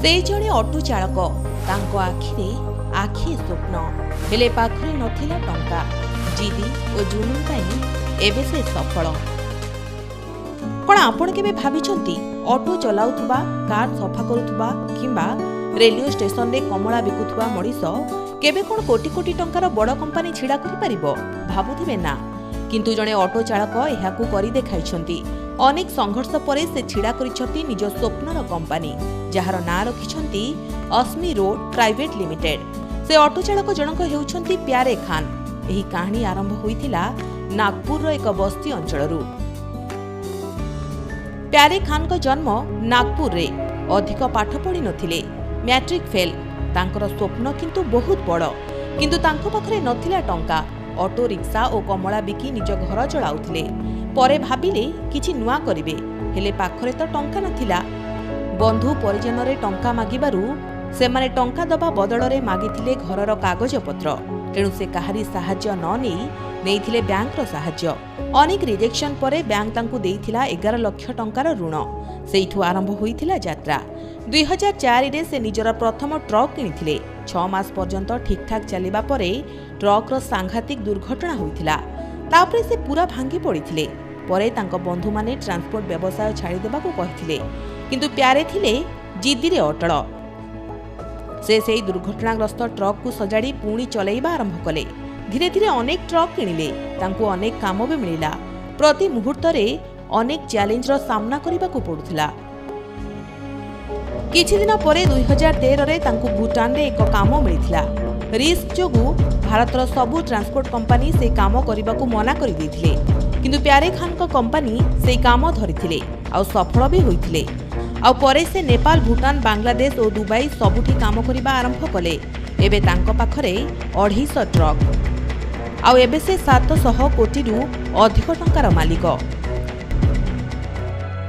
से जणे ऑटो चालक तांको आखिरे आखि स्वप्न हेले पाखरे नथिला टंका जिदी और जुनून पाई एबे से सफल। कौन आपण केबे भाबिचंती ऑटो चलाउथुबा कार सफा करुथुबा किंबा रेलवे स्टेशन रे कमला बिकुथुबा मଣିଷ केबे कोन कोटी कोटी टंकार बड़ कंपनी छिड़ा करि परिबो भाबुथिबे ना, किंतु जणे ऑटो चालक एहाकू करि देखाइछंती। अनेक संघर्ष परे से छिड़ा करिछंती निज स्वप्नर कंपनी जहार ना रखिछंती अस्मी रोड प्राइवेट लिमिटेड। से ऑटो चालक जनक हेउछंती प्यारे खान। एही कहानी आरंभ होइथिला नागपुर एक बस्ती अंचलरू। प्यारे खान को जन्म नागपुर रे, अधिक पाठ पढ़ी नथिले, मैट्रिक फेल। तांकर स्वप्न किंतु बहुत बड़, किंतु तांको पाखरे नथिला टंका। ऑटो रिक्शा और कमला बिकी निज घर चलाउथिले। परे भाबिले किछि नुआ करिवे, हेले पाखरे तो टंका नथिला। बंधु परिजन रे टंका मागिबारु सेमाने टंका दबा बदलरे मागिथिले घरर कागज पत्र। तेणु से काहारी साहाय्य न नेइथिले बैंक रो साहाय्य। अनेक रिजेक्शन परे बैंक तांकु देइथिला 11 लाख टंकार ऋण। सेइठु आरंभ होइथिला यात्रा। 2004 रे से निजर प्रथम ट्रक किनिथिले। 6 मास पर्यंत ठीक ठाक चलिबा परे ट्रक रो सांघातिक दुर्घटना होइथिला। तापरे से पूरा भांगी पड़िथिले। परे तांको बंधु माने ट्रांसपोर्ट व्यवसाय छाड़ी देबाकू कहिथिले, किंतु प्यारे थिले जिद्दी रे अटल। से दुर्घटनाग्रस्त ट्रक को सजाड़ी पुणी चलैबा आरंभ कले। धीरे धीरे अनेक ट्रक किनिले। तांको अनेक काम भी मिलिला। प्रति मुहूर्त रे अनेक चैलेंज रो सामना करिबाकू पडुथिला। किछि दिन परे 2013 रे तांको भूटान रे एक काम मिलिथिला। रिस्क जोगु भारतर सबु ट्रांसपोर्ट कंपनी से काम करिबाकू मना करि दैथिले, किंतु प्यारे खान को कंपनी से काम धरिथिले आ सफल भी होइथिले। आ परे से नेपाल, भूटान, बांग्लादेश और दुबई सबुठी काम करिबा आरंभ कले। एबे तांको पाखरे 250 ट्रक आ एबे से 700 कोटी रु अधिक टंकार मालिक।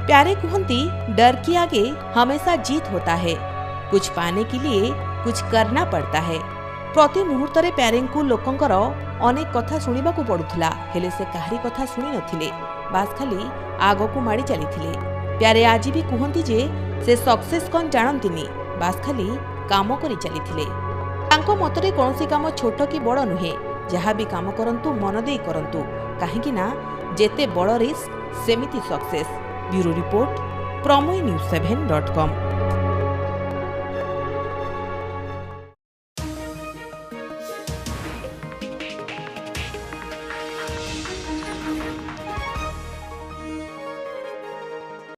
प्यारे कहती, डर के आगे हमेशा जीत होता है। कुछ पाने के लिए कुछ करना पड़ता है। प्रति मुहूर्त रे प्यारे को लोकंकर अनेक कथा सुनिबाकू पड़ुथिला, हेले से काहारी कथा सुनी नथिले। बास खाली आगो को माड़ी चलीथिले। प्यारे आज भी कहती जे से सक्सेस कौन जानतीनी, बास खाली काम करी चलीथिले। तांको मतरे कोनोसी काम छोट कि बड़ नुहे, जहाँ भी काम करंतु मन देई करंतु, काहेकि ना जेते बड़ रिस्क सेमिति success. Bureau report Prameya news 7.com।